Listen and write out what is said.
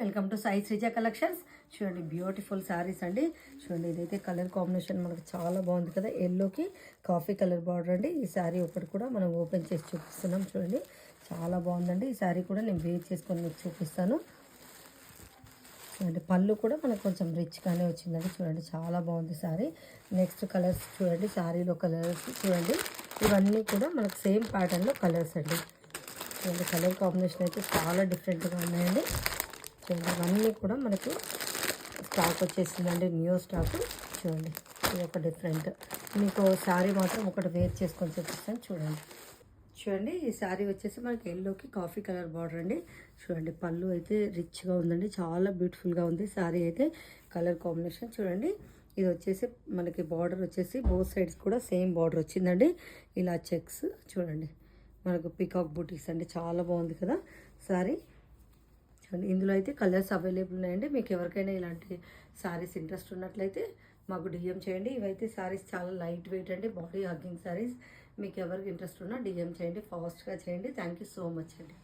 Welcome to Sai Sreeja collections. చూడండి beautiful saris అండి. చూడండి ఇదైతే కలర్ కాంబినేషన్ మనకు చాలా బాగుంది కదా, ఎల్లోకి కాఫీ కలర్ బార్డర్ అండి. ఈ శారీ ఒకటి కూడా మనం ఓపెన్ చేసి చూపిస్తున్నాం. చూడండి చాలా బాగుందండి. ఈ శారీ కూడా నేను వేర్ చేసుకొని మీకు చూపిస్తాను. చూడండి పళ్ళు కూడా మనకు కొంచెం రిచ్గానే వచ్చిందండి. చూడండి చాలా బాగుంది శారీ. నెక్స్ట్ కలర్స్ చూడండి, శారీలో కలర్స్ చూడండి, ఇవన్నీ కూడా మనకు సేమ్ ప్యాటర్న్లో కలర్స్ అండి. చూడండి కలర్ కాంబినేషన్ అయితే చాలా డిఫరెంట్గా ఉన్నాయండి. చూడండి ఇవన్నీ కూడా మనకు స్టాక్ వచ్చేసిందండి, న్యూ స్టాక్. చూడండి ఇది ఒక డిఫరెంట్, మీకు శారీ మాత్రం ఒకటి వేర్ చేసుకొని చూపిస్తాను. చూడండి చూడండి ఈ శారీ వచ్చేసి మనకి ఎల్లోకి కాఫీ కలర్ బార్డర్ అండి. చూడండి పళ్ళు అయితే రిచ్గా ఉందండి, చాలా బ్యూటిఫుల్గా ఉంది శారీ అయితే. కలర్ కాంబినేషన్ చూడండి, ఇది వచ్చేసి మనకి బార్డర్ వచ్చేసి బోత్ సైడ్స్ కూడా సేమ్ బార్డర్ వచ్చిందండి. ఇలా చెక్స్ చూడండి, మనకు పికాక్ బూటీస్ అండి, చాలా బాగుంది కదా శారీ. చూడండి ఇందులో అయితే కలర్స్ అవైలబుల్ ఉన్నాయండి. మీకు ఎవరికైనా ఇలాంటి శారీస్ ఇంట్రెస్ట్ ఉన్నట్లయితే మాకు డిఎం చేయండి. ఇవైతే శారీస్ చాలా లైట్ వెయిట్ అండి, బాడీ హగ్గింగ్ శారీస్. మీకు ఎవరికి ఇంట్రెస్ట్ ఉన్నా డిఎం చేయండి, ఫాస్ట్గా చేయండి. థ్యాంక్ యూ సో మచ్ అండి.